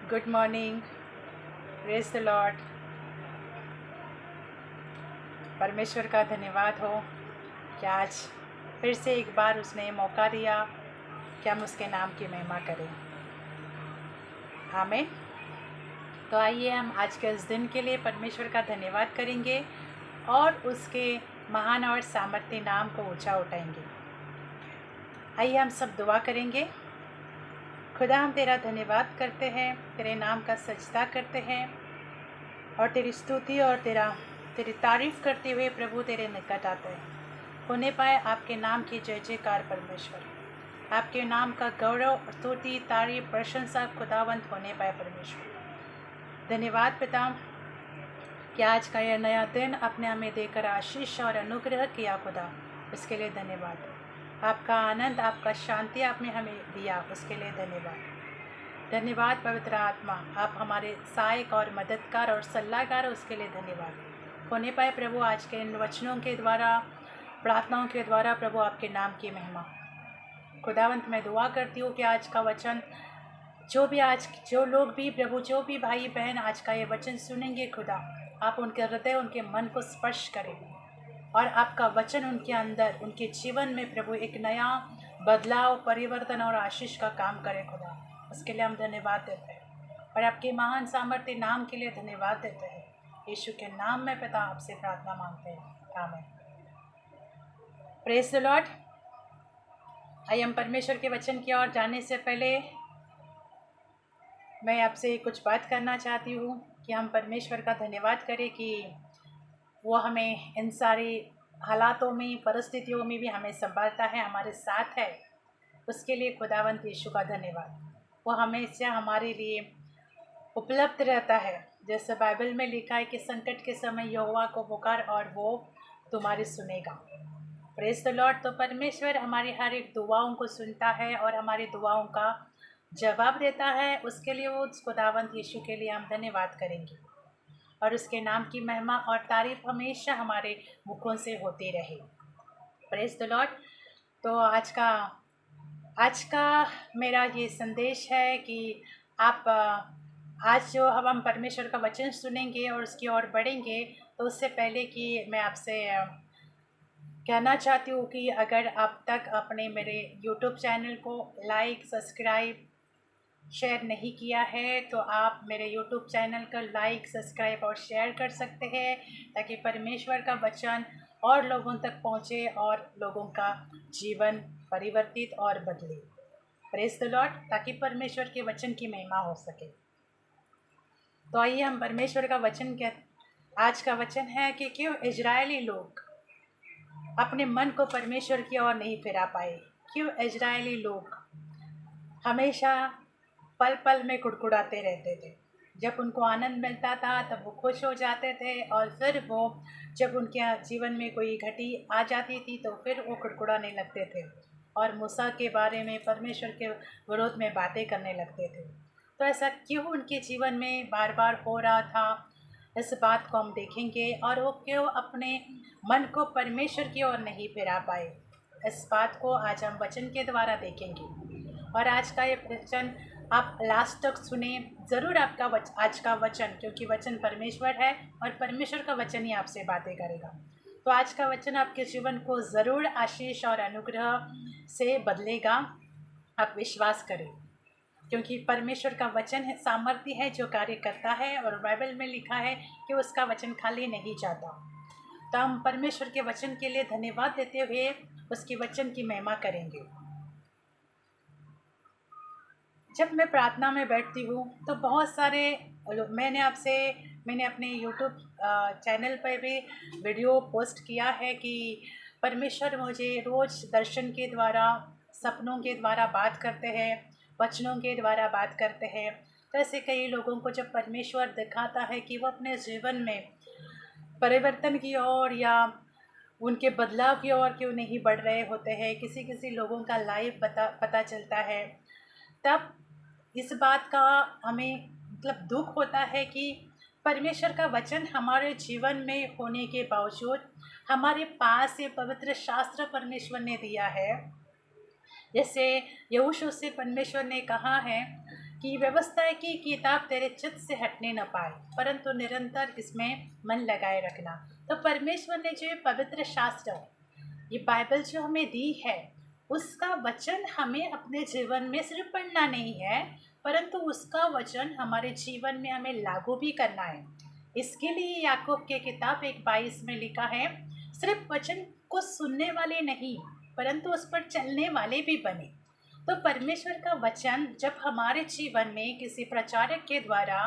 Good morning. Praise the Lord. परमेश्वर का धन्यवाद हो कि आज फिर से एक बार उसने मौका दिया कि हम उसके नाम की महिमा करें। आमीन। तो आइए हम आज के इस दिन के लिए परमेश्वर का धन्यवाद करेंगे और उसके महान और सामर्थ्य नाम को ऊंचा उठाएंगे। आइए हम सब दुआ करेंगे। खुदा, हम तेरा धन्यवाद करते हैं, तेरे नाम का सजदा करते हैं और तेरी स्तुति और तेरी तारीफ़ करते हुए प्रभु तेरे निकट आते हैं। होने पाए आपके नाम की जय जयकार परमेश्वर, आपके नाम का गौरव, स्तुति, तारीफ, प्रशंसा खुदावंत होने पाए परमेश्वर। धन्यवाद पिता कि आज का यह नया दिन अपने हमें देकर आशीष और अनुग्रह किया खुदा, उसके लिए धन्यवाद। आपका आनंद, आपका शांति आपने हमें दिया, उसके लिए धन्यवाद। धन्यवाद पवित्र आत्मा, आप हमारे सहायक और मददगार और सलाहकार, उसके लिए धन्यवाद। होने पाए प्रभु आज के इन वचनों के द्वारा, प्रार्थनाओं के द्वारा प्रभु आपके नाम की महिमा। खुदावंत, मैं दुआ करती हूँ कि आज का वचन जो लोग भी प्रभु, जो भी भाई बहन आज का ये वचन सुनेंगे खुदा, आप उनके हृदय, उनके मन को स्पर्श करें और आपका वचन उनके अंदर, उनके जीवन में प्रभु एक नया बदलाव, परिवर्तन और आशीष का काम करे खुदा। उसके लिए हम धन्यवाद देते हैं और आपके महान सामर्थ्य नाम के लिए धन्यवाद देते हैं। यीशु के नाम में पिता आपसे प्रार्थना मांगते हैं, आमीन। Praise the Lord. आइए हम परमेश्वर के वचन की ओर जाने से पहले मैं आपसे कुछ बात करना चाहती हूँ कि हम परमेश्वर का धन्यवाद करें कि वो हमें इन सारी हालातों में, परिस्थितियों में भी हमें संभालता है, हमारे साथ है। उसके लिए खुदावंत यीशु का धन्यवाद। वो हमेशा हमारे लिए उपलब्ध रहता है। जैसे बाइबल में लिखा है कि संकट के समय यहोवा को पुकार और वो तुम्हारी सुनेगा। Praise the Lord. तो परमेश्वर हमारी हर एक दुआओं को सुनता है और हमारी दुआओं का जवाब देता है। उसके लिए वो खुदावंत यीशु के लिए हम धन्यवाद करेंगे और उसके नाम की महिमा और तारीफ हमेशा हमारे मुखों से होती रहे। Praise the Lord. तो आज का मेरा ये संदेश है कि आप आज जो अब हम परमेश्वर का वचन सुनेंगे और उसकी ओर बढ़ेंगे, तो उससे पहले कि मैं आपसे कहना चाहती हूँ कि अगर अब तक आपने मेरे YouTube चैनल को लाइक, सब्सक्राइब, शेयर नहीं किया है तो आप मेरे YouTube चैनल का लाइक, सब्सक्राइब और शेयर कर सकते हैं, ताकि परमेश्वर का वचन और लोगों तक पहुँचे और लोगों का जीवन परिवर्तित और बदले। Praise the Lord. ताकि परमेश्वर के वचन की महिमा हो सके। तो आइए हम परमेश्वर का वचन आज का वचन है कि क्यों इजरायली लोग अपने मन को परमेश्वर की ओर नहीं फिरा पाए। क्यों इजरायली लोग हमेशा पल पल में कुड़कुड़ाते रहते थे। जब उनको आनंद मिलता था तब वो खुश हो जाते थे और फिर वो जब उनके जीवन में कोई घटी आ जाती थी तो फिर वो कुड़कुड़ाने लगते थे और मूसा के बारे में, परमेश्वर के विरोध में बातें करने लगते थे। तो ऐसा क्यों उनके जीवन में बार बार हो रहा था, इस बात को हम देखेंगे। और वो क्यों अपने मन को परमेश्वर की ओर नहीं फिरा पाए, इस बात को आज हम वचन के द्वारा देखेंगे। और आज का ये वचन आप लास्ट तक सुने ज़रूर। आपका आज का वचन, क्योंकि वचन परमेश्वर है और परमेश्वर का वचन ही आपसे बातें करेगा, तो आज का वचन आपके जीवन को ज़रूर आशीष और अनुग्रह से बदलेगा। आप विश्वास करें, क्योंकि परमेश्वर का वचन है, सामर्थ्य है जो कार्य करता है। और बाइबल में लिखा है कि उसका वचन खाली नहीं जाता। तो हम परमेश्वर के वचन के लिए धन्यवाद देते हुए उसके वचन की महिमा करेंगे। जब मैं प्रार्थना में बैठती हूँ तो बहुत सारे मैंने अपने YouTube चैनल पर भी वीडियो पोस्ट किया है कि परमेश्वर मुझे रोज़ दर्शन के द्वारा, सपनों के द्वारा बात करते हैं, वचनों के द्वारा बात करते हैं। तो ऐसे कई लोगों को जब परमेश्वर दिखाता है कि वो अपने जीवन में परिवर्तन की ओर या उनके बदलाव की ओर क्यों नहीं बढ़ रहे होते हैं, किसी लोगों का लाइव पता चलता है, तब इस बात का हमें दुख होता है कि परमेश्वर का वचन हमारे जीवन में होने के बावजूद हमारे पास ये पवित्र शास्त्र परमेश्वर ने दिया है। जैसे यहोशू से परमेश्वर ने कहा है कि व्यवस्था की किताब तेरे चित्त से हटने न पाए, परंतु निरंतर इसमें मन लगाए रखना। तो परमेश्वर ने जो ये पवित्र शास्त्र, ये बाइबल जो हमें दी है, उसका वचन हमें अपने जीवन में सिर्फ पढ़ना नहीं है, परंतु उसका वचन हमारे जीवन में हमें लागू भी करना है। इसके लिए याकूब के किताब 1:22 में लिखा है, सिर्फ वचन को सुनने वाले नहीं, परंतु उस पर चलने वाले भी बने। तो परमेश्वर का वचन जब हमारे जीवन में किसी प्रचारक के द्वारा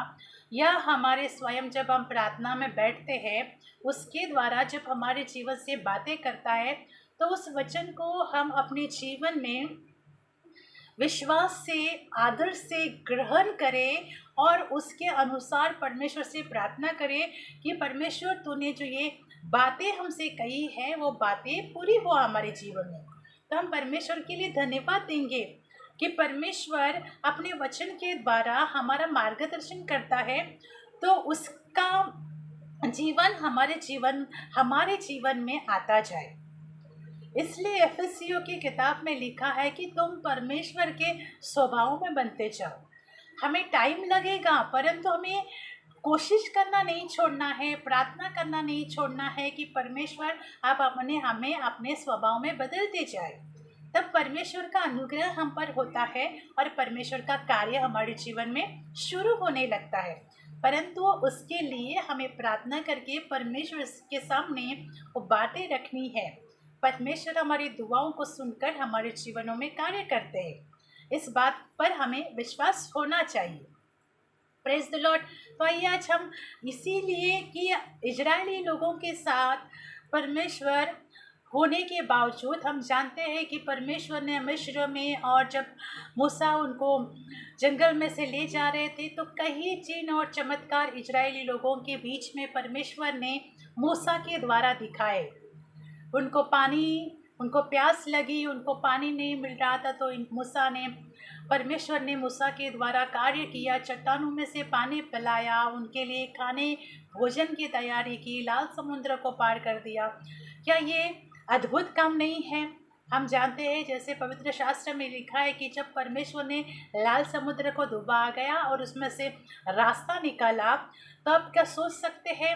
या हमारे स्वयं जब हम प्रार्थना में बैठते हैं, उसके द्वारा जब हमारे जीवन से बातें करता है, तो उस वचन को हम अपने जीवन में विश्वास से, आदर से ग्रहण करें और उसके अनुसार परमेश्वर से प्रार्थना करें कि परमेश्वर तूने जो ये बातें हमसे कही है वो बातें पूरी हो हमारे जीवन में। तो हम परमेश्वर के लिए धन्यवाद देंगे कि परमेश्वर अपने वचन के द्वारा हमारा मार्गदर्शन करता है, तो उसका जीवन हमारे जीवन में आता जाए। इसलिए एफएससियों की किताब में लिखा है कि तुम परमेश्वर के स्वभाव में बनते जाओ। हमें टाइम लगेगा, परंतु हमें कोशिश करना नहीं छोड़ना है, प्रार्थना करना नहीं छोड़ना है कि परमेश्वर आप हमें अपने स्वभाव में बदलते जाए। तब परमेश्वर का अनुग्रह हम पर होता है और परमेश्वर का कार्य हमारे जीवन में शुरू होने लगता है। परंतु उसके लिए हमें प्रार्थना करके परमेश्वर के सामने वो बातें रखनी है। परमेश्वर हमारी दुआओं को सुनकर हमारे जीवनों में कार्य करते हैं, इस बात पर हमें विश्वास होना चाहिए। Praise the Lord. तो आइए आज हम इसीलिए कि इजरायली लोगों के साथ परमेश्वर होने के बावजूद हम जानते हैं कि परमेश्वर ने मिस्र में और जब मूसा उनको जंगल में से ले जा रहे थे, तो कई चिन्ह और चमत्कार इजरायली लोगों के बीच में परमेश्वर ने मूसा के द्वारा दिखाए। उनको प्यास लगी, उनको पानी नहीं मिल रहा था, तो परमेश्वर ने मूसा के द्वारा कार्य किया, चट्टानों में से पानी पिलाया, उनके लिए खाने भोजन की तैयारी की, लाल समुद्र को पार कर दिया। क्या ये अद्भुत काम नहीं है? हम जानते हैं जैसे पवित्र शास्त्र में लिखा है कि जब परमेश्वर ने लाल समुद्र को डुबा गया और उसमें से रास्ता निकाला, तो आप क्या सोच सकते हैं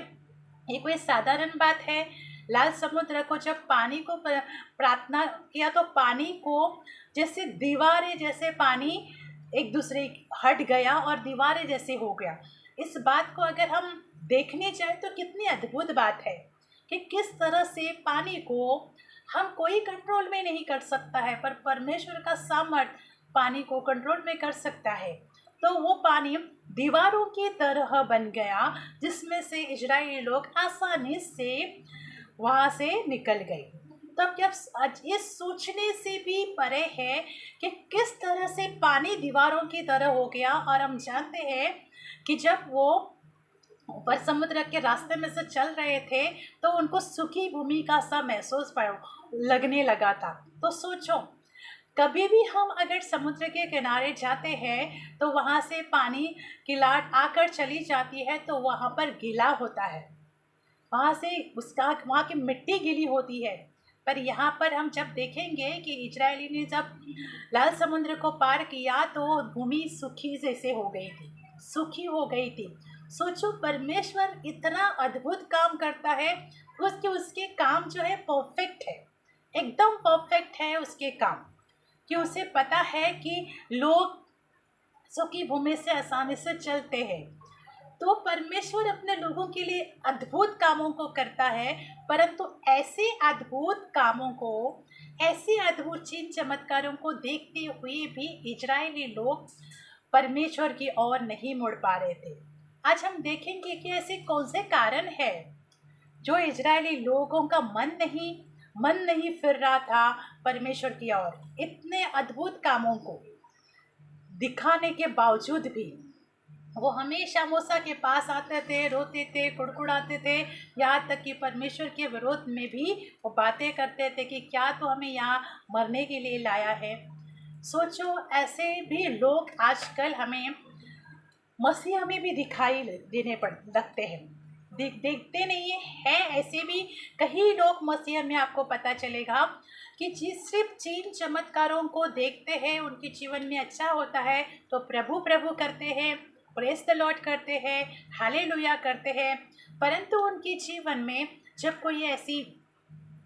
ये कोई साधारण बात है? लाल समुद्र को जब पानी को प्रार्थना किया तो पानी को जैसे दीवारें जैसे पानी एक दूसरे हट गया और दीवारें जैसे हो गया। इस बात को अगर हम देखने जाए तो कितनी अद्भुत बात है कि किस तरह से पानी को हम कोई कंट्रोल में नहीं कर सकता है, पर परमेश्वर का सामर्थ्य पानी को कंट्रोल में कर सकता है। तो वो पानी दीवारों की तरह बन गया, जिसमें से इजरायली लोग आसानी से वहाँ से निकल गए। तब जब ये सोचने से भी परे है कि किस तरह से पानी दीवारों की तरह हो गया। और हम जानते हैं कि जब वो ऊपर समुद्र के रास्ते में से चल रहे थे तो उनको सूखी भूमि का सा महसूस लगने लगा था। तो सोचो, कभी भी हम अगर समुद्र के किनारे जाते हैं तो वहाँ से पानी की लाट आकर चली जाती है, तो वहाँ पर गीला होता है, वहाँ की मिट्टी गीली होती है। पर यहाँ पर हम जब देखेंगे कि इजरायली ने जब लाल समुद्र को पार किया तो भूमि सूखी जैसे हो गई थी, सूखी हो गई थी। सोचो, परमेश्वर इतना अद्भुत काम करता है, उसके काम जो है परफेक्ट है, एकदम परफेक्ट है उसके काम, कि उसे पता है कि लोग सूखी भूमि से आसानी से चलते हैं। तो परमेश्वर अपने लोगों के लिए अद्भुत कामों को करता है, परंतु ऐसे अद्भुत कामों को, ऐसे अद्भुत चिन्ह चमत्कारों को देखते हुए भी इजरायली लोग परमेश्वर की ओर नहीं मुड़ पा रहे थे। आज हम देखेंगे कि ऐसे कौन से कारण है जो इजरायली लोगों का मन नहीं फिर रहा था परमेश्वर की ओर। इतने अद्भुत कामों को दिखाने के बावजूद भी वो हमेशा मूसा के पास आते थे, रोते थे, कुड़कुड़ाते थे, यहाँ तक कि परमेश्वर के विरोध में भी वो बातें करते थे कि क्या तो हमें यहाँ मरने के लिए लाया है। सोचो, ऐसे भी लोग आजकल हमें मसीह में भी दिखाई देने लगते हैं। देखते नहीं है। ऐसे भी कई लोग मसीह में आपको पता चलेगा कि सिर्फ जिन चमत्कारों को देखते हैं उनके जीवन में अच्छा होता है तो प्रभु प्रभु करते हैं, प्रेज द लॉर्ड करते हैं, हालेलुया करते हैं, परंतु उनके जीवन में जब कोई ऐसी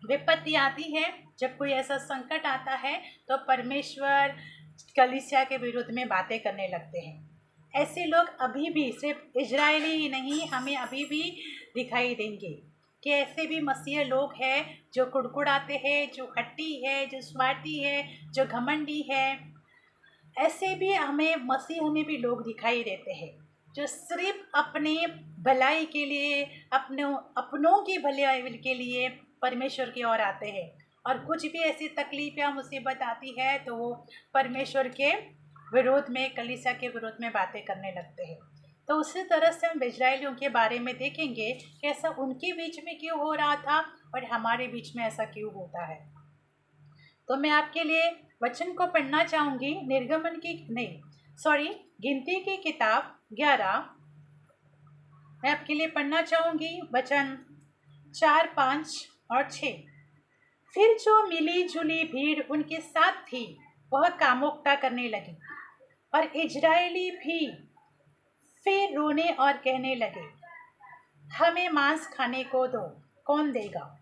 विपत्ति आती है, जब कोई ऐसा संकट आता है तो परमेश्वर कलीसिया के विरुद्ध में बातें करने लगते हैं। ऐसे लोग अभी भी, सिर्फ इजरायली ही नहीं, हमें अभी भी दिखाई देंगे कि ऐसे भी मसीह लोग हैं जो कुड़कुड़ाते हैं, जो हट्टी है, जो स्वार्थी है, जो घमंडी है। ऐसे भी हमें मसीह में भी लोग दिखाई देते हैं जो सिर्फ अपने भलाई के लिए, अपनों की भलाई के लिए परमेश्वर की ओर आते हैं, और कुछ भी ऐसी तकलीफ या मुसीबत आती है तो वो परमेश्वर के विरोध में, कलीसिया के विरोध में बातें करने लगते हैं। तो उसी तरह से हम इजराइलियों के बारे में देखेंगे कि ऐसा उनके बीच में क्यों हो रहा था और हमारे बीच में ऐसा क्यों होता है। तो मैं आपके लिए वचन को पढ़ना चाहूँगी, गिनती की किताब 11, मैं आपके लिए पढ़ना चाहूँगी वचन 4, 5 और 6। फिर जो मिली जुली भीड़ उनके साथ थी वह कामुकता करने लगी, और इजरायली भी फिर रोने और कहने लगे, हमें मांस खाने को दो, कौन देगा?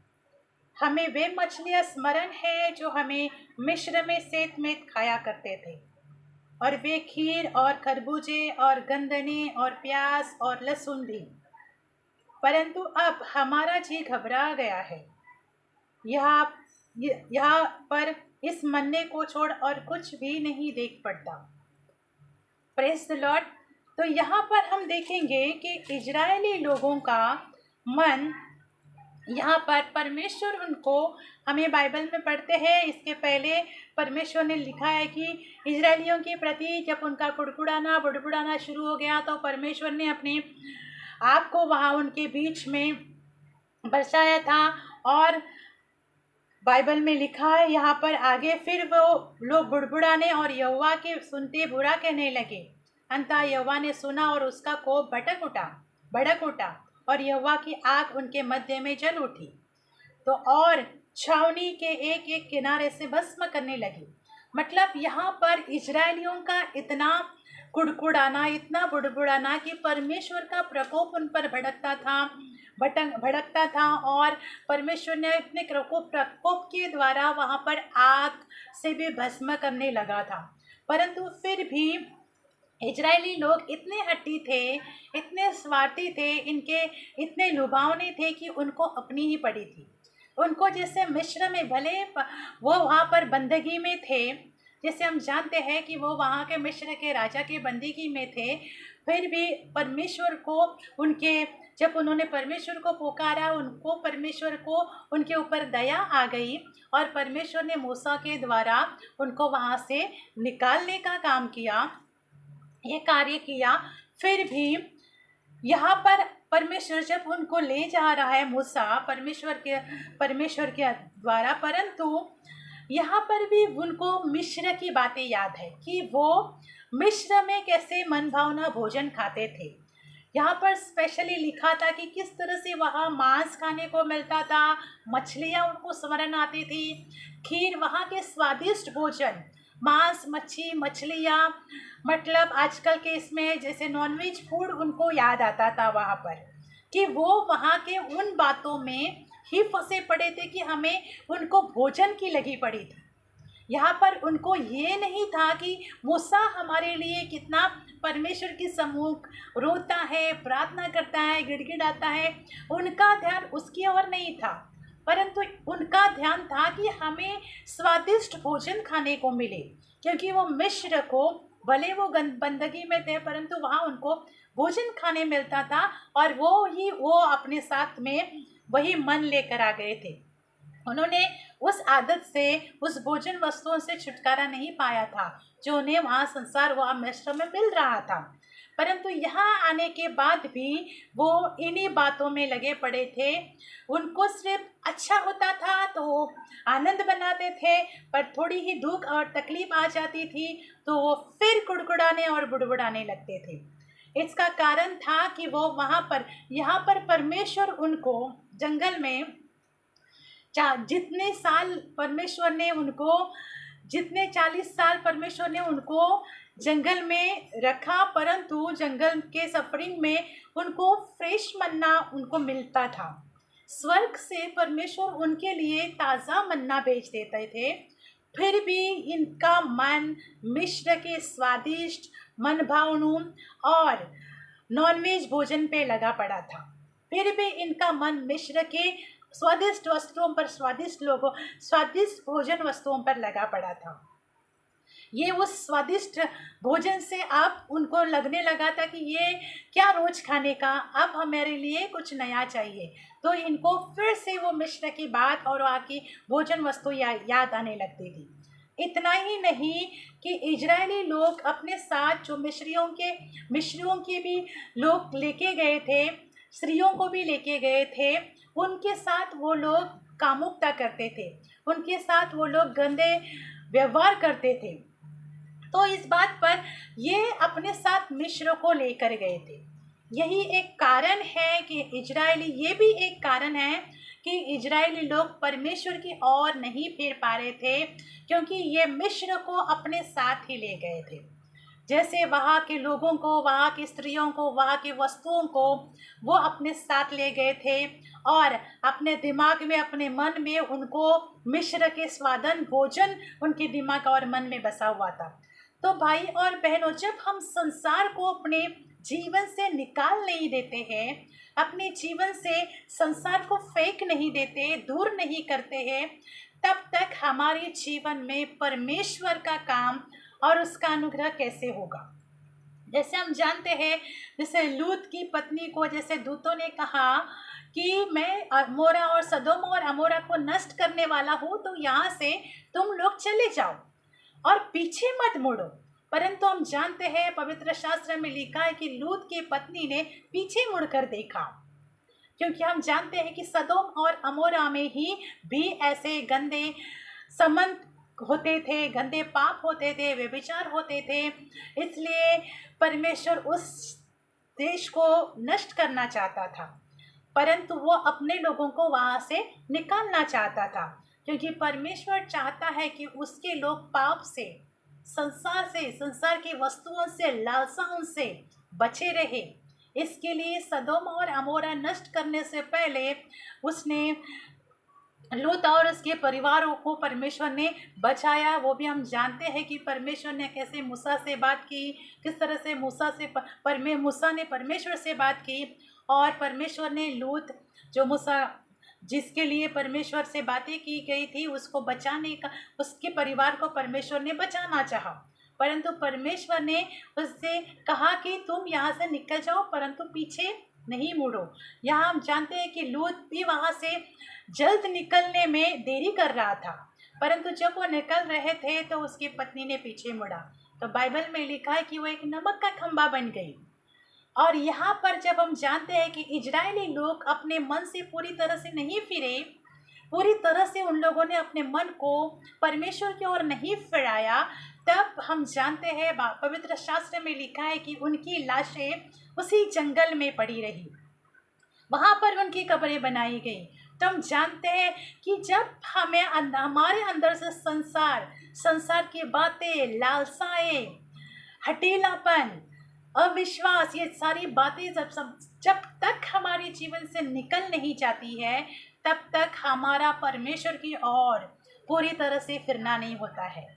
हमें वे मछलियाँ स्मरण है जो हमें मिस्र में सेत खाया करते थे, और वे खीर और खरबूजे और गंदने और प्याज और लहसुन भी। परंतु अब हमारा जी घबरा गया है, यहाँ पर इस मन्ने को छोड़ और कुछ भी नहीं देख पड़ता। Praise the Lord. तो यहाँ पर हम देखेंगे कि इजरायली लोगों का मन, यहाँ पर परमेश्वर उनको, हमें बाइबल में पढ़ते हैं इसके पहले परमेश्वर ने लिखा है कि इजरायलियों के प्रति जब उनका कुड़कुड़ाना बुड़बुड़ाना शुरू हो गया तो परमेश्वर ने अपने आप को वहाँ उनके बीच में बरसाया था। और बाइबल में लिखा है यहाँ पर आगे, फिर वो लोग बुड़बुड़ाने और यहोवा के सुनते बुरा कहने लगे। अंततः यहोवा ने सुना और उसका कोप भड़क उठा और यहोवा की आग उनके मध्य में जल उठी, तो और छावनी के एक एक किनारे से भस्म करने लगी। मतलब यहाँ पर इजरायलियों का इतना कुड़कुड़ाना, इतना बुड़बुड़ाना कि परमेश्वर का प्रकोप उन पर भड़कता था और परमेश्वर ने अपने प्रकोप के द्वारा वहाँ पर आग से भी भस्म करने लगा था। परंतु फिर भी इजरायली लोग इतने हट्टी थे, इतने स्वार्थी थे, इनके इतने लुभावने थे कि उनको अपनी ही पड़ी थी। उनको जैसे मिस्र में, भले वो वहाँ पर बंदगी में थे, जैसे हम जानते हैं कि वो वहाँ के मिस्र के राजा के बंदगी में थे, फिर भी परमेश्वर को जब उन्होंने परमेश्वर को पुकारा, परमेश्वर को उनके ऊपर दया आ गई और परमेश्वर ने मूसा के द्वारा उनको वहाँ से निकालने का काम किया, ये कार्य किया। फिर भी यहाँ पर परमेश्वर जब उनको ले जा रहा है, मूसा परमेश्वर के द्वारा, परंतु यहाँ पर भी उनको मिस्र की बातें याद है कि वो मिस्र में कैसे मनभावना भोजन खाते थे। यहाँ पर स्पेशली लिखा था कि किस तरह से वहाँ मांस खाने को मिलता था, मछलियाँ उनको स्मरण आती थी, खीर, वहाँ के स्वादिष्ट भोजन, मांस, मछलियाँ, मतलब आजकल के इसमें जैसे नॉनवेज फूड उनको याद आता था वहाँ पर, कि वो वहाँ के उन बातों में ही फंसे पड़े थे कि हमें उनको भोजन की लगी पड़ी थी। यहाँ पर उनको ये नहीं था कि मूसा हमारे लिए कितना परमेश्वर की सम्मुख रोता है, प्रार्थना करता है, गिड़गिड़ाता है, उनका ध्यान उसकी ओर नहीं था, परंतु उनका ध्यान था कि हमें स्वादिष्ट भोजन खाने को मिले, क्योंकि वो मिस्र को, भले वो बंदगी में थे, परंतु वहाँ उनको भोजन खाने मिलता था और वो अपने साथ में वही मन लेकर आ गए थे। उन्होंने उस आदत से, उस भोजन वस्तुओं से छुटकारा नहीं पाया था जो उन्हें वहाँ संसार, वहाँ मिस्र में मिल रहा था। परंतु यहाँ आने के बाद भी वो इन्हीं बातों में लगे पड़े थे। उनको सिर्फ अच्छा होता था तो वो आनंद बनाते थे, पर थोड़ी ही दुख और तकलीफ आ जाती थी तो वो फिर कुड़कुड़ाने और बुड़बुड़ाने लगते थे। इसका कारण था कि वो वहाँ पर यहाँ पर परमेश्वर उनको जंगल में जितने साल परमेश्वर ने उनको जितने 40 साल परमेश्वर ने उनको जंगल में रखा, परंतु जंगल के सफरिंग में उनको फ्रेश मन्ना उनको मिलता था। स्वर्ग से परमेश्वर उनके लिए ताज़ा मन्ना भेज देते थे, फिर भी इनका मन मिस्र के स्वादिष्ट मन भावनों और नॉनवेज भोजन पे लगा पड़ा था। फिर भी इनका मन मिस्र के स्वादिष्ट वस्तुओं पर, स्वादिष्ट भोजन वस्तुओं पर लगा पड़ा था। ये उस स्वादिष्ट भोजन से अब उनको लगने लगा था कि ये क्या रोज खाने का, अब हमारे लिए कुछ नया चाहिए। तो इनको फिर से वो मिस्र की बात और वहाँ की भोजन वस्तु याद आने लगती थी। इतना ही नहीं कि इजरायली लोग अपने साथ जो मिस्रियों के भी लोग लेके गए थे, स्त्रियों को भी लेके गए थे, उनके साथ वो लोग कामुकता करते थे, उनके साथ वो लोग गंदे व्यवहार करते थे। तो इस बात पर ये अपने साथ मिस्र को लेकर गए थे। यही एक कारण है कि ये भी एक कारण है कि इजरायली लोग परमेश्वर की ओर नहीं फिर पा रहे थे, क्योंकि ये मिस्र को अपने साथ ही ले गए थे। जैसे वहाँ के लोगों को, वहाँ की स्त्रियों को, वहाँ की वस्तुओं को वो अपने साथ ले गए थे और अपने दिमाग में, अपने मन में उनको मिस्र के स्वादन भोजन उनके दिमाग और मन में बसा हुआ था। तो भाई और बहनों, जब हम संसार को अपने जीवन से निकाल नहीं देते हैं, अपने जीवन से संसार को फेंक नहीं देते, दूर नहीं करते हैं, तब तक हमारे जीवन में परमेश्वर का काम और उसका अनुग्रह कैसे होगा। जैसे हम जानते हैं, जैसे लूत की पत्नी को जैसे दूतों ने कहा कि मैं अमोरा और सदोम और अमोरा को नष्ट करने वाला हूँ, तो यहाँ से तुम लोग चले जाओ और पीछे मत मुड़ो। परंतु हम जानते हैं, पवित्र शास्त्र में लिखा है कि लूत की पत्नी ने पीछे मुड़कर देखा, क्योंकि हम जानते हैं कि सदोम और अमोरा में ही भी ऐसे गंदे संबंध होते थे, गंदे पाप होते थे, व्यभिचार होते थे। इसलिए परमेश्वर उस देश को नष्ट करना चाहता था, परंतु वो अपने लोगों को वहाँ से निकालना चाहता था, क्योंकि परमेश्वर चाहता है कि उसके लोग पाप से, संसार की वस्तुओं से, लालसाओं से बचे रहे। इसके लिए सदोम और अमोरा नष्ट करने से पहले उसने लूत और उसके परिवारों को परमेश्वर ने बचाया। वो भी हम जानते हैं कि परमेश्वर ने कैसे मूसा से बात की, किस तरह से मूसा ने परमेश्वर से बात की, और परमेश्वर ने लूत, जो मूसा जिसके लिए परमेश्वर से बातें की गई थी, उसको बचाने का, उसके परिवार को परमेश्वर ने बचाना चाहा, परंतु परमेश्वर ने उससे कहा कि तुम यहाँ से निकल जाओ, परंतु पीछे नहीं मुड़ो। यहाँ हम जानते हैं कि लूत भी वहाँ से जल्द निकलने में देरी कर रहा था, परंतु जब वो निकल रहे थे तो उसकी पत्नी ने पीछे मुड़ा। तो बाइबल में लिखा है कि वो एक नमक का खंभा बन गई। और यहाँ पर जब हम जानते हैं कि इजरायली लोग अपने मन से पूरी तरह से नहीं फिरे, पूरी तरह से उन लोगों ने अपने मन को परमेश्वर की ओर नहीं फिराया, तब हम जानते हैं, पवित्र शास्त्र में लिखा है कि उनकी लाशें उसी जंगल में पड़ी रही, वहाँ पर उनकी कब्रें बनाई गई। तो हम जानते हैं कि जब हमारे अंदर से संसार की बातें, लालसाएं, हठीलापन, अविश्वास, ये सारी बातें जब तक हमारे जीवन से निकल नहीं जाती है, तब तक हमारा परमेश्वर की ओर पूरी तरह से फिरना नहीं होता है।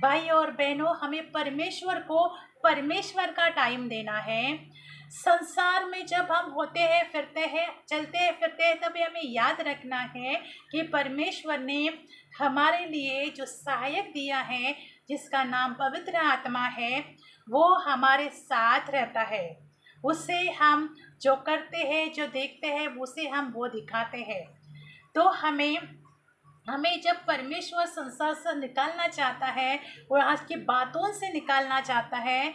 भाई और बहनों, हमें परमेश्वर का टाइम देना है। संसार में जब हम होते हैं, फिरते हैं, चलते हैं, फिरते हैं, तभी हमें याद रखना है कि परमेश्वर ने हमारे लिए जो सहायक दिया है, जिसका नाम पवित्र आत्मा है, वो हमारे साथ रहता है। उससे हम जो करते हैं, जो देखते हैं, उसे हम वो दिखाते हैं। तो हमें जब परमेश्वर संसार से निकालना चाहता है और आज की बातों से निकालना चाहता है,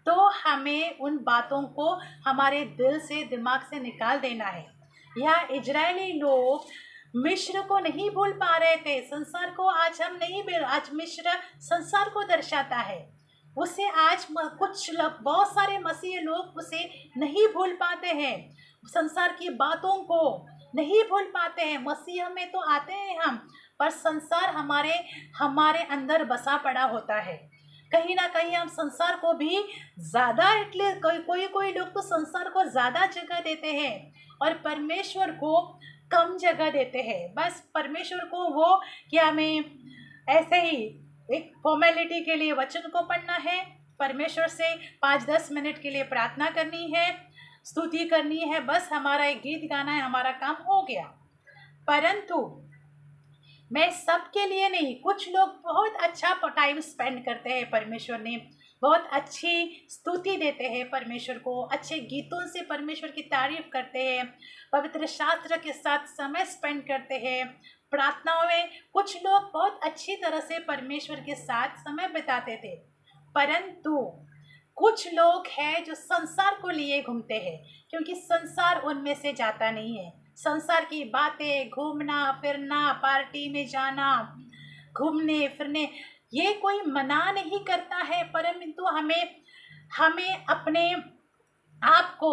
तो हमें उन बातों को हमारे दिल से, दिमाग से निकाल देना है। यह इजरायली लोग मिस्र को नहीं भूल पा रहे थे, संसार को आज मिस्र संसार को दर्शाता है। उसे आज कुछ लोग, बहुत सारे मसीही लोग उसे नहीं भूल पाते हैं, संसार की बातों को नहीं भूल पाते हैं। मसीह में तो आते हैं हम, पर संसार हमारे हमारे अंदर बसा पड़ा होता है। कहीं ना कहीं हम संसार को भी ज़्यादा, इसलिए कोई कोई लोग तो संसार को ज़्यादा जगह देते हैं और परमेश्वर को कम जगह देते हैं। बस परमेश्वर को वो कि हमें ऐसे ही एक फॉर्मेलिटी के लिए वचन को पढ़ना है, परमेश्वर से 5-10 मिनट के लिए प्रार्थना करनी है, स्तुति करनी है, बस हमारा एक गीत गाना है, हमारा काम हो गया। परंतु मैं सबके लिए नहीं, कुछ लोग बहुत अच्छा टाइम स्पेंड करते हैं, परमेश्वर ने बहुत अच्छी स्तुति देते हैं परमेश्वर को, अच्छे गीतों से परमेश्वर की तारीफ करते हैं, पवित्र शास्त्र के साथ समय स्पेंड करते हैं, प्रार्थनाओं में कुछ लोग बहुत अच्छी तरह से परमेश्वर के साथ समय बिताते थे। परंतु कुछ लोग हैं जो संसार को लिए घूमते हैं, क्योंकि संसार उनमें से जाता नहीं है। संसार की बातें, घूमना फिरना, पार्टी में जाना, घूमने फिरने, ये कोई मना नहीं करता है, परंतु हमें हमें अपने आप को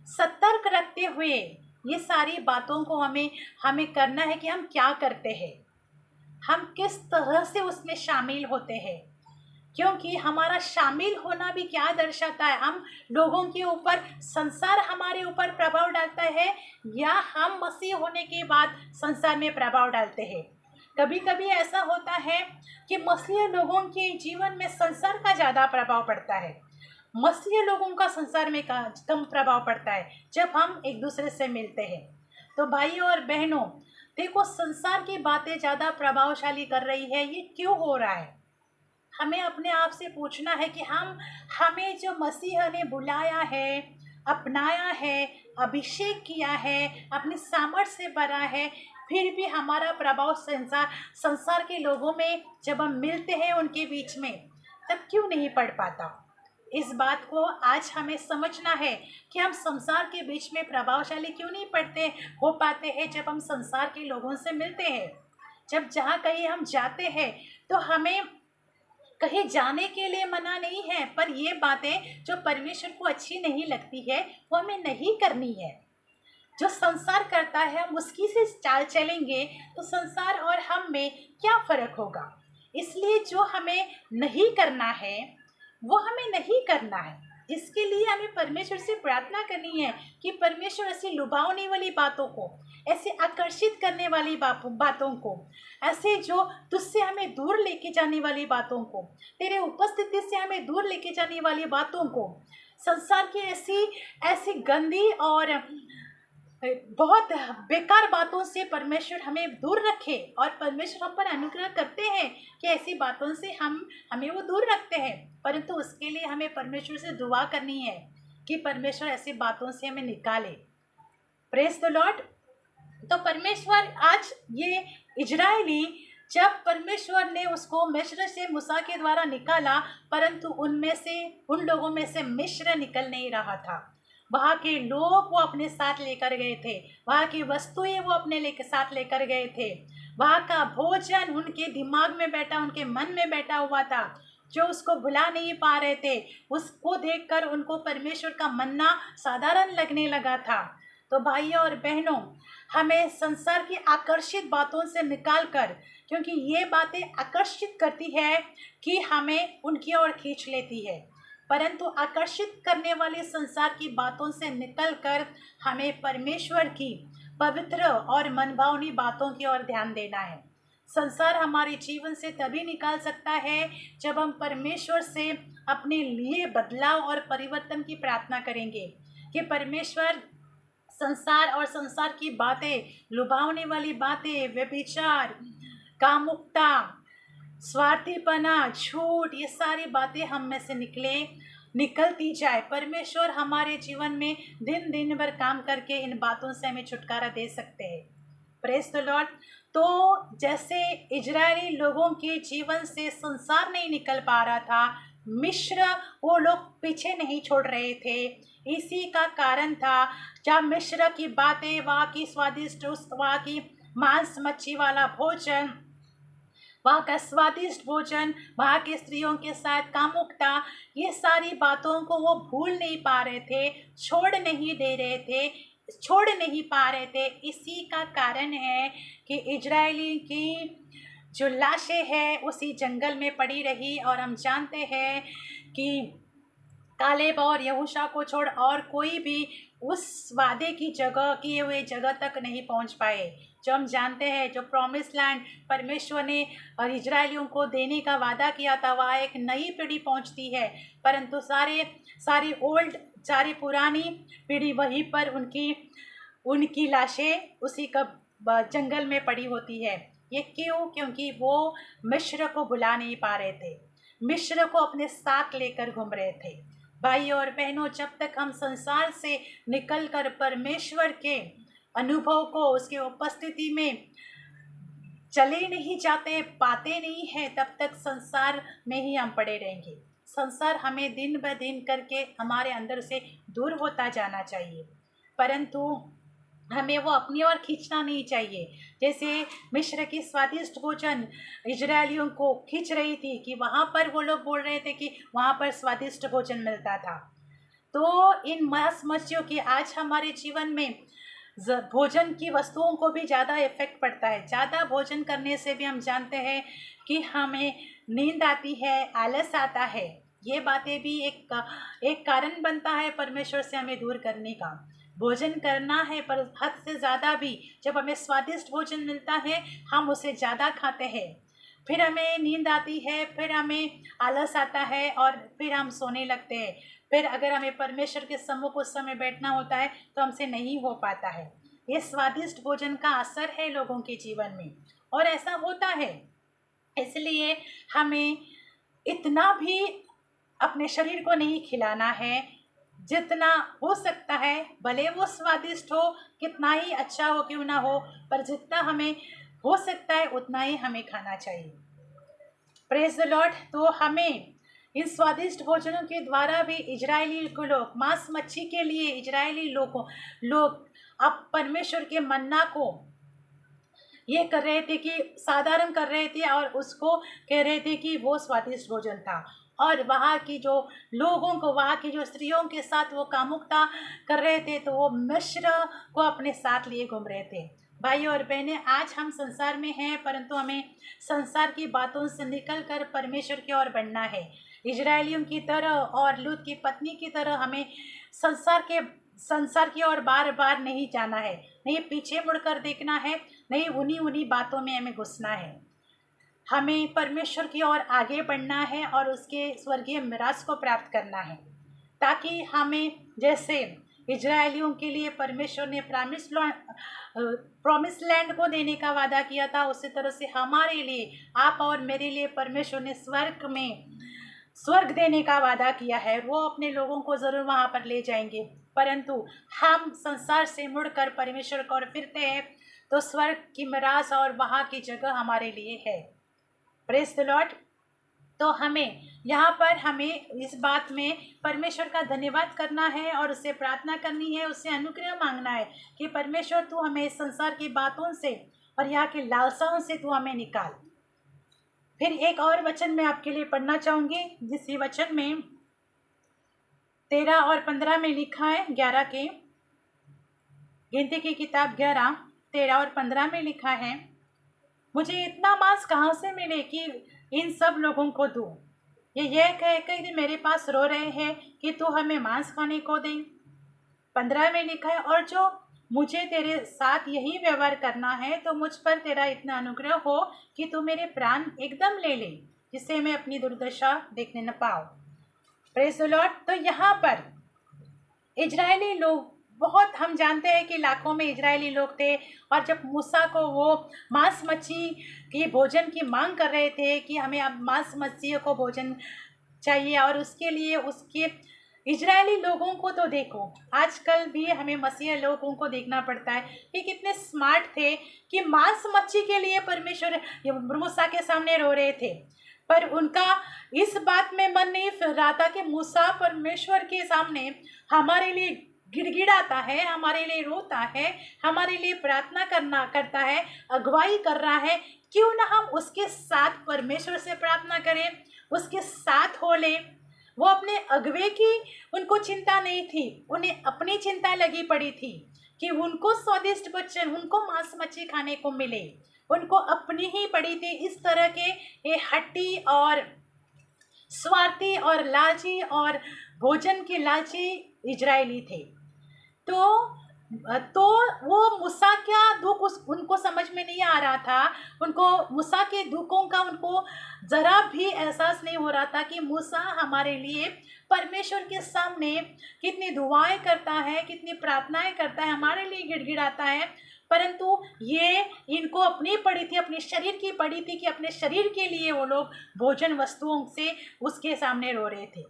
सतर्क रखते हुए ये सारी बातों को हमें हमें करना है कि हम क्या करते हैं, हम किस तरह से उसमें शामिल होते हैं। क्योंकि हमारा शामिल होना भी क्या दर्शाता है, हम लोगों के ऊपर, संसार हमारे ऊपर प्रभाव डालता है या हम मसीह होने के बाद संसार में प्रभाव डालते हैं। कभी कभी ऐसा होता है कि मसीह लोगों के जीवन में संसार का ज़्यादा प्रभाव पड़ता है, मसीह लोगों का संसार में कम प्रभाव पड़ता है जब हम एक दूसरे से मिलते हैं। तो भाइयों और बहनों, देखो संसार की बातें ज़्यादा प्रभावशाली कर रही है, ये क्यों हो रहा है? हमें अपने आप से पूछना है कि हमें जो मसीह ने बुलाया है, अपनाया है, अभिषेक किया है, अपनी सामर्थ से भरा है, फिर भी हमारा प्रभाव संसार के लोगों में जब हम मिलते हैं उनके बीच में, तब क्यों नहीं पड़ पाता? इस बात को आज हमें समझना है कि हम संसार के बीच में प्रभावशाली क्यों नहीं हो पाते हैं जब हम संसार के लोगों से मिलते हैं। जब जहाँ कहीं हम जाते हैं तो हमें कहीं जाने के लिए मना नहीं है, पर ये बातें जो परमेश्वर को अच्छी नहीं लगती है वो हमें नहीं करनी है। जो संसार करता है हम उसकी से चाल चलेंगे तो संसार और हम में क्या फ़र्क होगा। इसलिए जो हमें नहीं करना है वो हमें नहीं करना है, जिसके लिए हमें परमेश्वर से प्रार्थना करनी है कि परमेश्वर ऐसी लुभावने वाली बातों को, ऐसे आकर्षित करने वाली बातों को, ऐसे जो तुझसे हमें दूर लेके जाने वाली बातों को, तेरे उपस्थिति से हमें दूर लेके जाने वाली बातों को, संसार की ऐसी ऐसी गंदी और बहुत बेकार बातों से परमेश्वर हमें दूर रखे। और परमेश्वर हम पर अनुग्रह करते हैं कि ऐसी बातों से हमें वो दूर रखते हैं, परंतु उसके लिए हमें परमेश्वर से दुआ करनी है कि परमेश्वर ऐसी बातों से हमें निकाले। Praise the Lord. तो परमेश्वर आज ये इजरायली, जब परमेश्वर ने उसको मिस्र से मूसा के द्वारा निकाला, परंतु उन लोगों में से मिस्र निकल नहीं रहा था। वहाँ के लोग वो अपने साथ लेकर गए थे, वहाँ की वस्तुएं वो अपने साथ लेकर गए थे, वहाँ का भोजन उनके दिमाग में बैठा, उनके मन में बैठा हुआ था, जो उसको भुला नहीं पा रहे थे। उसको देखकर उनको परमेश्वर का मन्ना साधारण लगने लगा था। तो भाइयों और बहनों, हमें संसार की आकर्षित बातों से निकाल कर, क्योंकि ये बातें आकर्षित करती है कि हमें उनकी ओर खींच लेती है, परंतु आकर्षित करने वाली संसार की बातों से निकलकर हमें परमेश्वर की पवित्र और मनभावनी बातों की ओर ध्यान देना है। संसार हमारे जीवन से तभी निकाल सकता है जब हम परमेश्वर से अपने लिए बदलाव और परिवर्तन की प्रार्थना करेंगे कि परमेश्वर संसार और संसार की बातें, लुभावने वाली बातें, व्यभिचार, कामुकता, स्वार्थीपना, झूठ, ये सारी बातें हम में से निकलती जाए। परमेश्वर हमारे जीवन में दिन दिन भर काम करके इन बातों से हमें छुटकारा दे सकते हैं। Praise the Lord. तो जैसे इजरायली लोगों के जीवन से संसार नहीं निकल पा रहा था, मिस्र वो लोग पीछे नहीं छोड़ रहे थे, इसी का कारण था जब मिस्र की बातें, वहाँ की स्वादिष्ट, वहाँ की मांस मच्छी वाला भोजन, वहाँ का स्वादिष्ट भोजन, वहाँ के स्त्रियों के साथ कामुकता, ये सारी बातों को वो भूल नहीं पा रहे थे, छोड़ नहीं पा रहे थे। इसी का कारण है कि इजरायली की जो लाशें हैं उसी जंगल में पड़ी रही, और हम जानते हैं कि कालेब और यहोशू को छोड़ और कोई भी उस वादे की जगह किए हुए जगह तक नहीं पहुंच पाए। जो हम जानते हैं, जो प्रॉमिस लैंड परमेश्वर ने और इजरायलियों को देने का वादा किया था, वह एक नई पीढ़ी पहुंचती है, परंतु सारी पुरानी पीढ़ी वहीं पर उनकी लाशें उसी का जंगल में पड़ी होती है। ये क्यों? क्योंकि वो मिस्र को भुला नहीं पा रहे थे, मिस्र को अपने साथ लेकर घूम रहे थे। भाई और बहनों, जब तक हम संसार से निकलकर परमेश्वर के अनुभव को, उसके उपस्थिति में चले नहीं जाते, पाते नहीं हैं, तब तक संसार में ही हम पड़े रहेंगे। संसार हमें दिन ब दिन करके हमारे अंदर से दूर होता जाना चाहिए, परंतु हमें वो अपनी ओर खींचना नहीं चाहिए। जैसे मिस्र की स्वादिष्ट भोजन इजरायलियों को खींच रही थी कि वहाँ पर वो लोग बोल रहे थे कि वहाँ पर स्वादिष्ट भोजन मिलता था। तो इन मांस मछलियों की आज हमारे जीवन में भोजन की वस्तुओं को भी ज़्यादा इफेक्ट पड़ता है। ज़्यादा भोजन करने से भी हम जानते हैं कि हमें नींद आती है, आलस आता है। ये बातें भी एक कारण बनता है परमेश्वर से हमें दूर करने का। भोजन करना है, पर हद से ज़्यादा भी जब हमें स्वादिष्ट भोजन मिलता है हम उसे ज़्यादा खाते हैं, फिर हमें नींद आती है, फिर हमें आलस आता है और फिर हम सोने लगते हैं। फिर अगर हमें परमेश्वर के सम्मुख उस समय बैठना होता है तो हमसे नहीं हो पाता है। ये स्वादिष्ट भोजन का असर है लोगों के जीवन में, और ऐसा होता है। इसलिए हमें इतना भी अपने शरीर को नहीं खिलाना है, जितना हो सकता है, भले वो स्वादिष्ट हो, कितना ही अच्छा हो क्यों ना हो, पर जितना हमें हो सकता है उतना ही हमें खाना चाहिए। Praise the Lord. तो हमें इन स्वादिष्ट भोजनों के द्वारा भी इजरायली को लोग, मांस मच्छी के लिए इजरायली लोग अब परमेश्वर के मन्ना को ये कर रहे थे कि साधारण कर रहे थे, और उसको कह रहे थे कि वो स्वादिष्ट भोजन था। और वहाँ की जो लोगों को, वहाँ की जो स्त्रियों के साथ वो कामुकता कर रहे थे, तो वो मिस्र को अपने साथ लिए घूम रहे थे। भाई और बहनें, आज हम संसार में हैं, परंतु हमें संसार की बातों से निकलकर परमेश्वर की ओर बढ़ना है। इजरायलियों की तरह और लूत की पत्नी की तरह हमें संसार की ओर बार बार नहीं जाना है, नहीं पीछे मुड़कर देखना है, नहीं उन्हीं बातों में हमें घुसना है। हमें परमेश्वर की ओर आगे बढ़ना है और उसके स्वर्गीय मिरास को प्राप्त करना है, ताकि हमें, जैसे इजरायलियों के लिए परमेश्वर ने प्रॉमिस लैंड को देने का वादा किया था, उसी तरह से हमारे लिए, आप और मेरे लिए परमेश्वर ने स्वर्ग देने का वादा किया है। वो अपने लोगों को ज़रूर वहाँ पर ले जाएंगे, परंतु हम संसार से मुड़कर परमेश्वर की ओर फिरते हैं तो स्वर्ग की मिरास और वहाँ की जगह हमारे लिए है। Praise the Lord. तो हमें इस बात में परमेश्वर का धन्यवाद करना है और उससे प्रार्थना करनी है, उससे अनुग्रह मांगना है कि परमेश्वर तू हमें इस संसार की बातों से और यहाँ की लालसाओं से तू हमें निकाल। फिर एक और वचन मैं आपके लिए पढ़ना चाहूँगी, जिस वचन में 13 और 15 में लिखा है, 11 के गिनती की किताब 11, 13 और 15 में लिखा है, मुझे इतना मांस कहाँ से मिले कि इन सब लोगों को दूँ। यह कह कर मेरे पास रो रहे हैं कि तू हमें मांस खाने को दे। 15 में लिखा है, और जो मुझे तेरे साथ यही व्यवहार करना है तो मुझ पर तेरा इतना अनुग्रह हो कि तू मेरे प्राण एकदम ले ले, जिससे मैं अपनी दुर्दशा देखने न पाऊँ। Praise the Lord. तो यहाँ पर इजरायली लोग, बहुत हम जानते हैं कि लाखों में इजरायली लोग थे, और जब मूसा को वो मांस मच्छी की भोजन की मांग कर रहे थे कि हमें अब मांस मच्छी को भोजन चाहिए, और उसके लिए उसके इजरायली लोगों को तो देखो, आजकल भी हमें मसीह लोगों को देखना पड़ता है कि कितने स्मार्ट थे कि मांस मच्छी के लिए परमेश्वर मूसा के सामने रो रहे थे, पर उनका इस बात में मन नहीं फिर रहा था कि मूसा परमेश्वर के सामने हमारे लिए गिड़गिड़ाता है, हमारे लिए रोता है, हमारे लिए प्रार्थना करता है, अगुवाई कर रहा है, क्यों ना हम उसके साथ परमेश्वर से प्रार्थना करें, उसके साथ हो लें। वो अपने अगुवे की उनको चिंता नहीं थी, उन्हें अपनी चिंता लगी पड़ी थी कि उनको स्वादिष्ट भोजन, उनको मांस मच्छी खाने को मिले। उनको अपनी ही पड़ी थी। इस तरह के ये हट्टी और स्वार्थी और लालची और भोजन के लालची इजरायली थे। तो वो मूसा क्या दुख उनको समझ में नहीं आ रहा था। उनको मूसा के दुखों का उनको ज़रा भी एहसास नहीं हो रहा था कि मूसा हमारे लिए परमेश्वर के सामने कितनी दुआएं करता है, कितनी प्रार्थनाएं करता है, हमारे लिए गिड़गिड़ाता है। परंतु ये इनको अपनी पड़ी थी, अपने शरीर की पड़ी थी कि अपने शरीर के लिए वो लोग भोजन वस्तुओं से उसके सामने रो रहे थे।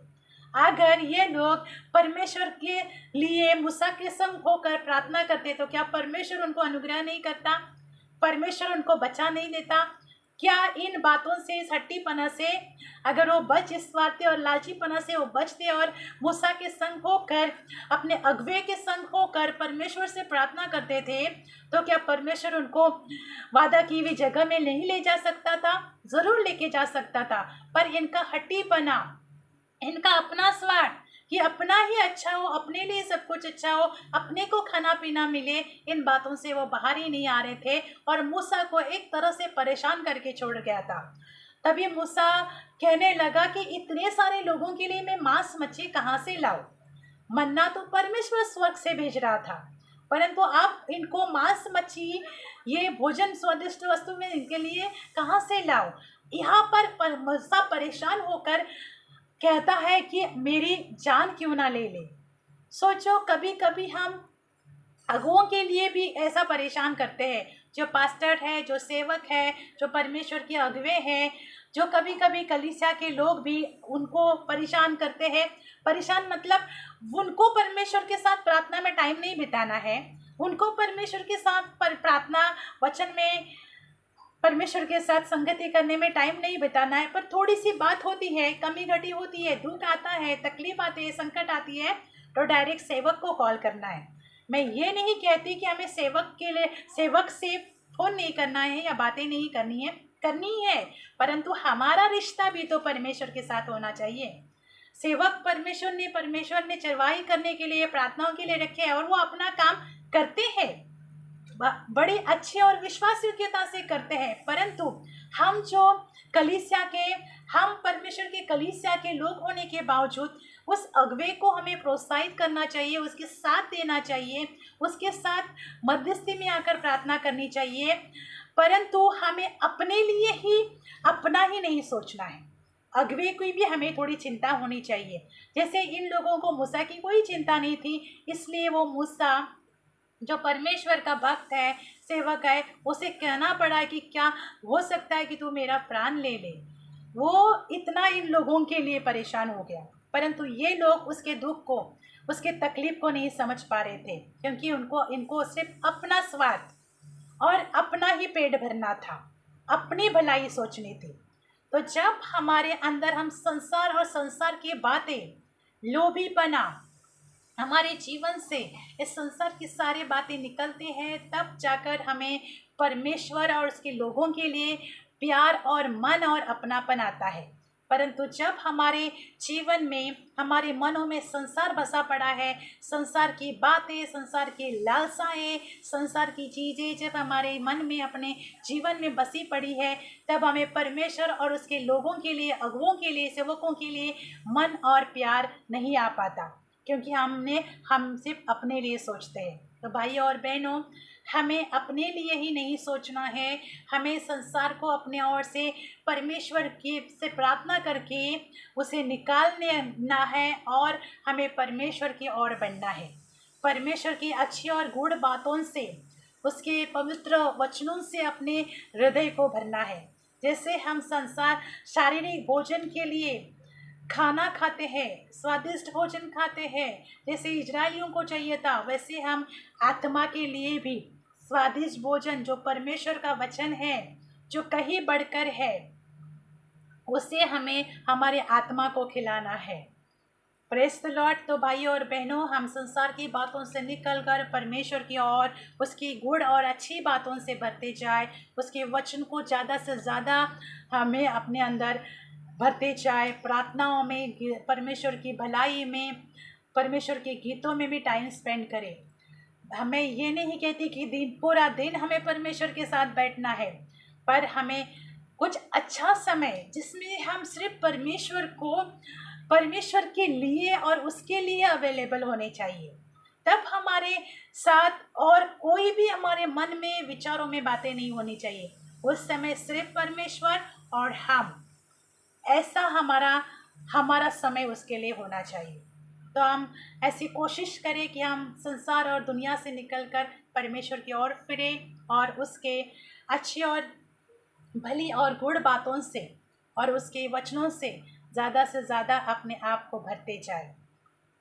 अगर ये लोग परमेश्वर के लिए मूसा के संग होकर प्रार्थना करते तो क्या परमेश्वर उनको अनुग्रह नहीं करता? परमेश्वर उनको बचा नहीं देता? क्या इन बातों से, इस हट्टीपना से अगर वो बच, इस स्वार्थी और लालचीपना से वो बचते और मूसा के संग होकर, अपने अगुवे के संग होकर परमेश्वर से प्रार्थना करते थे, तो क्या परमेश्वर उनको वादा की हुई जगह में नहीं ले जा सकता था? ज़रूर लेके जा सकता था। पर इनका हट्टीपना, इनका अपना स्वार्थ कि अपना ही अच्छा हो, अपने लिए सब कुछ अच्छा हो, अपने को खाना पीना मिले, इन बातों से वो बाहर ही नहीं आ रहे थे और मूसा को एक तरह से परेशान करके छोड़ गया था। तभी मूसा कहने लगा कि इतने सारे लोगों के लिए मैं मांस मच्छी कहाँ से लाऊं? मन्ना तो परमेश्वर स्वर्ग से भेज रहा था, परंतु आप इनको मांस मच्छी, ये भोजन स्वादिष्ट वस्तु में इनके लिए कहाँ से लाओ? यहाँ पर मूसा परेशान होकर कहता है कि मेरी जान क्यों ना ले ले। सोचो, कभी कभी हम अगुओं के लिए भी ऐसा परेशान करते हैं, जो पास्टर है, जो सेवक है, जो परमेश्वर के अगुवे हैं, जो कभी कभी कलीसिया के लोग भी उनको परेशान करते हैं। परेशान मतलब उनको परमेश्वर के साथ प्रार्थना में टाइम नहीं बिताना है, उनको परमेश्वर के साथ प्रार्थना वचन में परमेश्वर के साथ संगति करने में टाइम नहीं बिताना है। पर थोड़ी सी बात होती है, कमी घटी होती है, दुख आता है, तकलीफ आती है, संकट आती है, तो डायरेक्ट सेवक को कॉल करना है। मैं ये नहीं कहती कि हमें सेवक से फ़ोन नहीं करना है या बातें नहीं करनी है, परंतु हमारा रिश्ता भी तो परमेश्वर के साथ होना चाहिए। सेवक परमेश्वर ने चरवाही करने के लिए, प्रार्थनाओं के लिए रखे हैं और वो अपना काम करते हैं, बड़ी अच्छी और विश्वास योग्यता से करते हैं। परंतु हम जो हम परमेश्वर के कलीसिया के लोग होने के बावजूद उस अगुवे को हमें प्रोत्साहित करना चाहिए, उसके साथ देना चाहिए, उसके साथ मध्यस्थी में आकर प्रार्थना करनी चाहिए। परंतु हमें अपने लिए ही अपना ही नहीं सोचना है, अगुवे की भी हमें थोड़ी चिंता होनी चाहिए। जैसे इन लोगों को मूसा की कोई चिंता नहीं थी, इसलिए वो मूसा जो परमेश्वर का भक्त है, सेवक है, उसे कहना पड़ा कि क्या हो सकता है कि तू मेरा प्राण ले ले। वो इतना इन लोगों के लिए परेशान हो गया, परंतु ये लोग उसके दुख को, उसके तकलीफ को नहीं समझ पा रहे थे, क्योंकि इनको सिर्फ अपना स्वार्थ और अपना ही पेट भरना था, अपनी भलाई सोचनी थी। तो जब हमारे अंदर हम संसार और संसार की बातें, लोभीपना हमारे जीवन से, इस संसार की सारी बातें निकलती हैं, तब जाकर हमें परमेश्वर और उसके लोगों के लिए प्यार और मन और अपनापन आता है। परंतु जब हमारे जीवन में, हमारे मनों में संसार बसा पड़ा है, संसार की बातें, संसार की लालसाएं, संसार की चीज़ें जब हमारे मन में, अपने जीवन में बसी पड़ी है, तब हमें परमेश्वर और उसके लोगों के लिए, अगुवों के लिए, सेवकों के लिए मन और प्यार नहीं आ पाता, क्योंकि हम सिर्फ अपने लिए सोचते हैं। तो भाई और बहनों, हमें अपने लिए ही नहीं सोचना है, हमें संसार को अपने ओर से परमेश्वर की से प्रार्थना करके उसे निकालना है और हमें परमेश्वर की ओर बढ़ना है। परमेश्वर की अच्छी और गूढ़ बातों से, उसके पवित्र वचनों से अपने हृदय को भरना है। जैसे हम शारीरिक भोजन के लिए खाना खाते हैं, स्वादिष्ट भोजन खाते हैं, जैसे इजरायलियों को चाहिए था, वैसे हम आत्मा के लिए भी स्वादिष्ट भोजन, जो परमेश्वर का वचन है, जो कहीं बढ़कर है, उसे हमें हमारे आत्मा को खिलाना है। Praise the Lord. तो भाइयों और बहनों, हम संसार की बातों से निकलकर परमेश्वर की ओर, उसकी गुण और अच्छी बातों से भरते जाए, उसके वचन को ज़्यादा से ज़्यादा हमें अपने अंदर भरते जाए, प्रार्थनाओं में, परमेश्वर की भलाई में, परमेश्वर के गीतों में भी टाइम स्पेंड करें। हमें ये नहीं कहती कि पूरा दिन हमें परमेश्वर के साथ बैठना है, पर हमें कुछ अच्छा समय जिसमें हम सिर्फ परमेश्वर के लिए और उसके लिए अवेलेबल होने चाहिए। तब हमारे साथ और कोई भी हमारे मन में, विचारों में बातें नहीं होनी चाहिए। उस समय सिर्फ परमेश्वर और हम, ऐसा हमारा समय उसके लिए होना चाहिए। तो हम ऐसी कोशिश करें कि हम संसार और दुनिया से निकलकर परमेश्वर की ओर फिरें और उसके अच्छी और भली और गुड़ बातों से और उसके वचनों से ज़्यादा से ज़्यादा अपने आप को भरते जाए।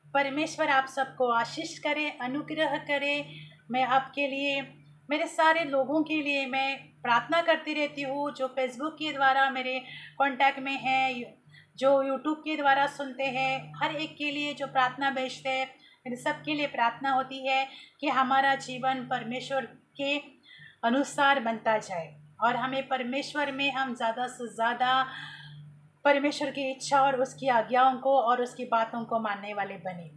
परमेश्वर आप सबको आशीष करे, अनुग्रह करे। मैं आपके लिए, मेरे सारे लोगों के लिए मैं प्रार्थना करती रहती हूँ, जो फेसबुक के द्वारा मेरे कांटेक्ट में हैं, जो यूट्यूब के द्वारा सुनते हैं, हर एक के लिए जो प्रार्थना भेजते हैं, मेरे सबके लिए प्रार्थना होती है कि हमारा जीवन परमेश्वर के अनुसार बनता जाए और हमें परमेश्वर में हम ज़्यादा से ज़्यादा परमेश्वर की इच्छा और उसकी आज्ञाओं को और उसकी बातों को मानने वाले बने,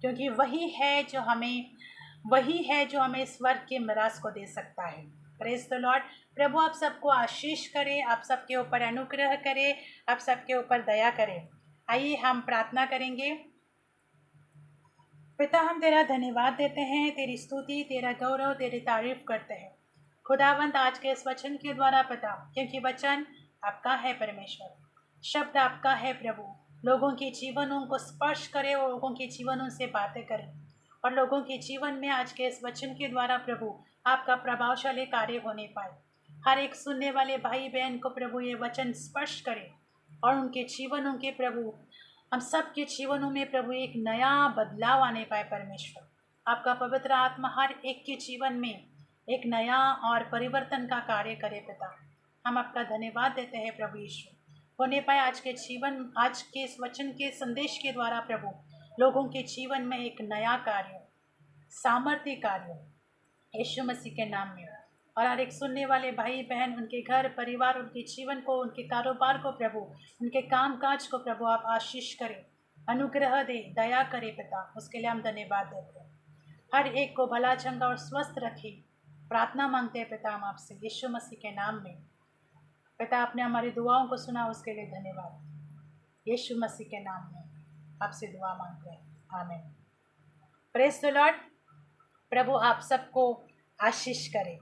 क्योंकि वही है जो हमें स्वर्ग के मिरास को दे सकता है। Praise the Lord. प्रभु आप सबको आशीष करे, आप सबके ऊपर अनुग्रह करे, आप सबके ऊपर दया करे। आइए हम प्रार्थना करेंगे। पिता, हम तेरा धन्यवाद देते हैं, तेरी स्तुति, तेरा गौरव, तेरी तारीफ करते हैं खुदावंत आज के इस वचन के द्वारा पिता, क्योंकि वचन आपका है परमेश्वर, शब्द आपका है प्रभु। लोगों के जीवनों को स्पर्श करे और लोगों के जीवनों से बातें करें और लोगों के जीवन में आज के इस वचन के द्वारा प्रभु आपका प्रभावशाली कार्य होने पाए। हर एक सुनने वाले भाई बहन को प्रभु ये वचन स्पर्श करे और उनके जीवनों के प्रभु, हम सब के जीवनों में प्रभु एक नया बदलाव आने पाए। परमेश्वर आपका पवित्र आत्मा हर एक के जीवन में एक नया और परिवर्तन का कार्य करे पिता। हम आपका धन्यवाद देते हैं प्रभु यीशु। होने पाए आज के इस वचन के संदेश के द्वारा प्रभु लोगों के जीवन में एक नया कार्य, सामर्थ्य कार्य यीशु मसीह के नाम में। और हर एक सुनने वाले भाई बहन, उनके घर परिवार, उनके जीवन को, उनके कारोबार को प्रभु, उनके काम काज को प्रभु आप आशीष करें, अनुग्रह दे, दया करे पिता। उसके लिए हम धन्यवाद देते हैं। हर एक को भला चंगा और स्वस्थ रखे, प्रार्थना मांगते हैं पिता हम आपसे यीशु मसीह के नाम में। पिता आपने हमारी दुआओं को सुना, उसके लिए धन्यवाद। यीशु मसीह के नाम में आपसे दुआ मांगते हैं, आमीन। Praise the Lord. प्रभु आप सबको आशीष करे।